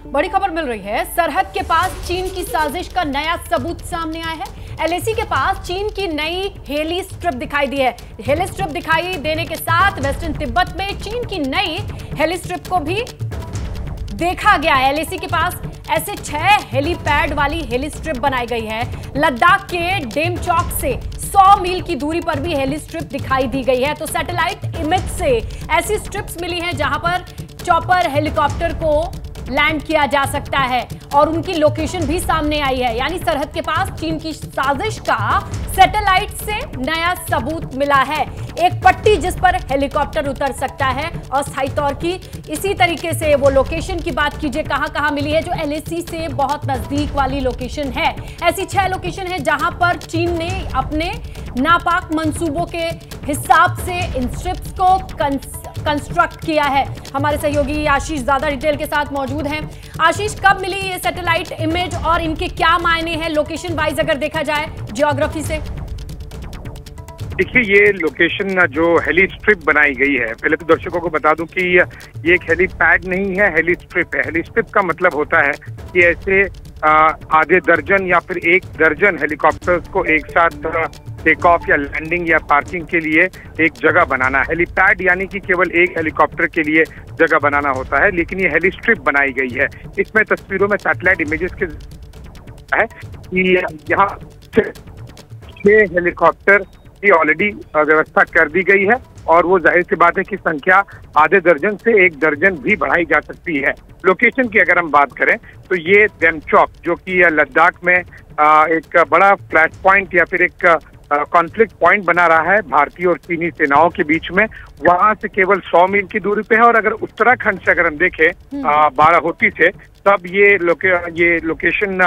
बड़ी खबर मिल रही है। सरहद के पास चीन की साजिश का नया सबूत सामने आया है। एलएसी के पास चीन की नई हेली स्ट्रिप दिखाई दी है। हेली स्ट्रिप दिखाई देने के साथ वेस्टर्न तिब्बत में चीन की नई हेली स्ट्रिप को भी देखा गया है। एलएसी के पास ऐसे 6 हेलीपैड वाली हेली स्ट्रिप बनाई गई है। लद्दाख के डेमचौक से 100 मील की दूरी पर भी हेली स्ट्रिप दिखाई दी गई है। तो सैटेलाइट इमेज से ऐसी स्ट्रिप्स मिली हैं जहां पर चॉपर हेलीकॉप्टर को लैंड किया जा सकता है और उनकी लोकेशन भी सामने आई है। यानी सरहद के पास चीन की साजिश का सैटेलाइट से नया सबूत मिला है। एक पट्टी जिस पर हेलीकॉप्टर उतर सकता है और स्थायी तौर की। इसी तरीके से वो लोकेशन की बात कीजिए कहां मिली है, जो एलएसी से बहुत नजदीक वाली लोकेशन है। ऐसी 6 लोकेशन है जहां पर चीन ने अपने नापाक मंसूबों के हिसाब से इन स्ट्रिप्स को कंस्ट्रक्ट किया है। हमारे सहयोगी आशीष ज्यादा डिटेल के साथ मौजूद हैं। आशीष, कब मिली ये सैटेलाइट इमेज और इनके क्या मायने हैं लोकेशन वाइज अगर देखा जाए ज्योग्राफी से? देखिए, ये लोकेशन जो हेली स्ट्रिप बनाई गई है, पहले तो दर्शकों को बता दूं कि ये एक हेलीपैड नहीं है, हेली स्ट्रिप है। हेली स्ट्रिप का मतलब होता है कि ऐसे आधे दर्जन या फिर 1 दर्जन हेलीकॉप्टर्स को एक साथ टेक ऑफ या लैंडिंग या पार्किंग के लिए एक जगह बनाना। हेलीपैड यानी कि केवल एक हेलीकॉप्टर के लिए जगह बनाना होता है, लेकिन ये हेली स्ट्रिप बनाई गई है। इसमें तस्वीरों में सैटेलाइट इमेजेस के है कि यहाँ 6 हेलीकॉप्टर की ऑलरेडी व्यवस्था कर दी गई है और वो जाहिर सी बात है कि संख्या आधे दर्जन से 1 दर्जन भी बढ़ाई जा सकती है। लोकेशन की अगर हम बात करें तो ये डेमचौक, जो कि लद्दाख में एक बड़ा फ्लैश पॉइंट या फिर एक कॉन्फ्लिक्ट पॉइंट बना रहा है भारतीय और चीनी सेनाओं के बीच में, वहां से केवल 100 मील की दूरी पे है। और अगर उत्तराखंड से अगर हम देखें बाराहोती से, तब ये लोकेशन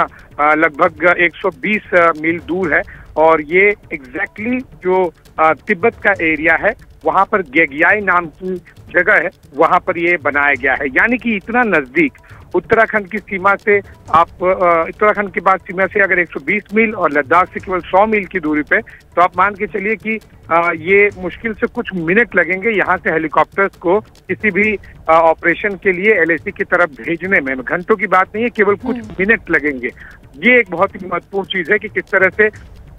लगभग 120 मील दूर है। और ये एग्जैक्टली जो तिब्बत का एरिया है, वहां पर गेगियाई नाम की जगह है, वहां पर ये बनाया गया है। यानी कि इतना नजदीक उत्तराखंड की सीमा से उत्तराखंड की बात सीमा से अगर 120 मील और लद्दाख से केवल 100 मील की दूरी पे, तो आप मान के चलिए कि ये मुश्किल से कुछ मिनट लगेंगे यहाँ से हेलीकॉप्टर्स को किसी भी ऑपरेशन के लिए एलएसी की तरफ भेजने में। घंटों की बात नहीं है, केवल कुछ मिनट लगेंगे। ये एक बहुत ही महत्वपूर्ण चीज है कि किस तरह से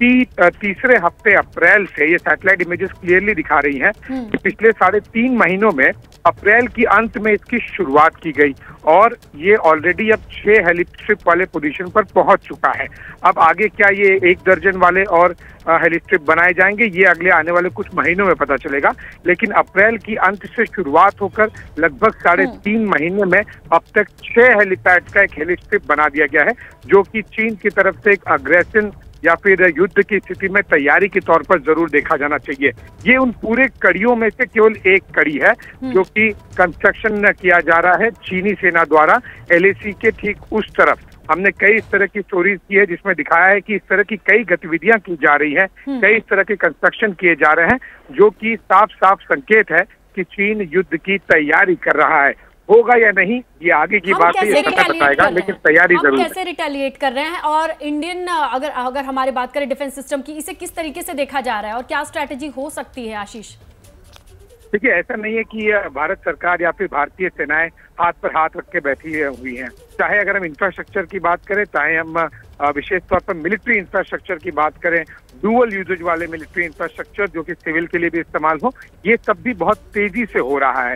तीसरे हफ्ते अप्रैल से, ये सैटेलाइट इमेजेस क्लियरली दिखा रही हैं कि पिछले 3.5 महीनों में अप्रैल की अंत में इसकी शुरुआत की गई और ये ऑलरेडी अब 6 हेली स्ट्रिप वाले पोजीशन पर पहुंच चुका है। अब आगे क्या ये 1 दर्जन वाले और हेली स्ट्रिप बनाए जाएंगे, ये अगले आने वाले कुछ महीनों में पता चलेगा। लेकिन अप्रैल की अंत से शुरुआत होकर लगभग 3.5 महीने में अब तक 6 हेलीपैड का एक हेली स्ट्रिप बना दिया गया है, जो कि चीन की तरफ से एक अग्रेशन या फिर युद्ध की स्थिति में तैयारी के तौर पर जरूर देखा जाना चाहिए। ये उन पूरे कड़ियों में से केवल एक कड़ी है जो कि कंस्ट्रक्शन किया जा रहा है चीनी सेना द्वारा एलएसी के ठीक उस तरफ। हमने कई इस तरह की स्टोरीज की है जिसमें दिखाया है कि इस तरह की कई गतिविधियां की जा रही हैं, कई इस तरह के कंस्ट्रक्शन किए जा रहे हैं, जो कि साफ साफ संकेत है कि चीन युद्ध की तैयारी कर रहा है। होगा या नहीं, ये आगे की बात है, ये पता बताएगा, लेकिन तैयारी जरूर है। कैसे रिटेलिएट कर रहे हैं और इंडियन अगर हमारी बात करें डिफेंस सिस्टम की, इसे किस तरीके से देखा जा रहा है और क्या स्ट्रैटेजी हो सकती है? आशीष, देखिए, ऐसा नहीं है कि भारत सरकार या फिर भारतीय सेनाएं हाथ पर हाथ रख के बैठी हुई हैं। चाहे अगर हम इंफ्रास्ट्रक्चर की बात करें, चाहे हम विशेष तौर पर मिलिट्री इंफ्रास्ट्रक्चर की बात करें, डुअल यूजेज वाले मिलिट्री इंफ्रास्ट्रक्चर जो कि सिविल के लिए भी इस्तेमाल हो, ये सब भी बहुत तेजी से हो रहा है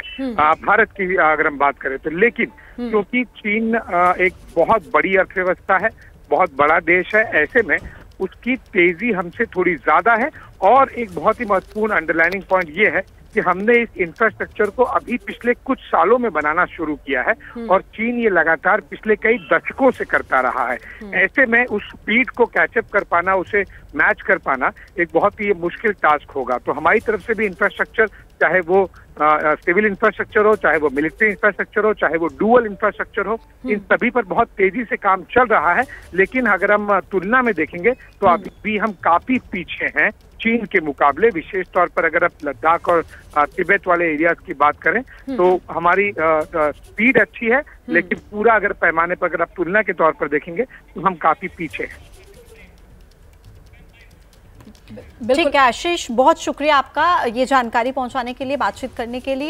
भारत की अगर हम बात करें तो। लेकिन क्योंकि चीन एक बहुत बड़ी अर्थव्यवस्था है, बहुत बड़ा देश है, ऐसे में उसकी तेजी हमसे थोड़ी ज्यादा है। और एक बहुत ही महत्वपूर्ण अंडरलाइनिंग पॉइंट ये है कि हमने इस इंफ्रास्ट्रक्चर को अभी पिछले कुछ सालों में बनाना शुरू किया है और चीन ये लगातार पिछले कई दशकों से करता रहा है। ऐसे में उस स्पीड को कैचअप कर पाना, उसे मैच कर पाना एक बहुत ही मुश्किल टास्क होगा। तो हमारी तरफ से भी इंफ्रास्ट्रक्चर, चाहे वो सिविल इंफ्रास्ट्रक्चर हो, चाहे वो मिलिट्री इंफ्रास्ट्रक्चर हो, चाहे वो डुअल इंफ्रास्ट्रक्चर हो, इन सभी पर बहुत तेजी से काम चल रहा है। लेकिन अगर हम तुलना में देखेंगे तो अभी भी हम काफी पीछे हैं चीन के मुकाबले। विशेष तौर पर अगर आप लद्दाख और तिब्बत वाले एरियाज की बात करें तो हमारी स्पीड अच्छी है, लेकिन पूरा अगर पैमाने पर अगर आप तुलना के तौर पर देखेंगे तो हम काफी पीछे हैं। ठीक है आशीष, बहुत शुक्रिया आपका ये जानकारी पहुंचाने के लिए, बातचीत करने के लिए।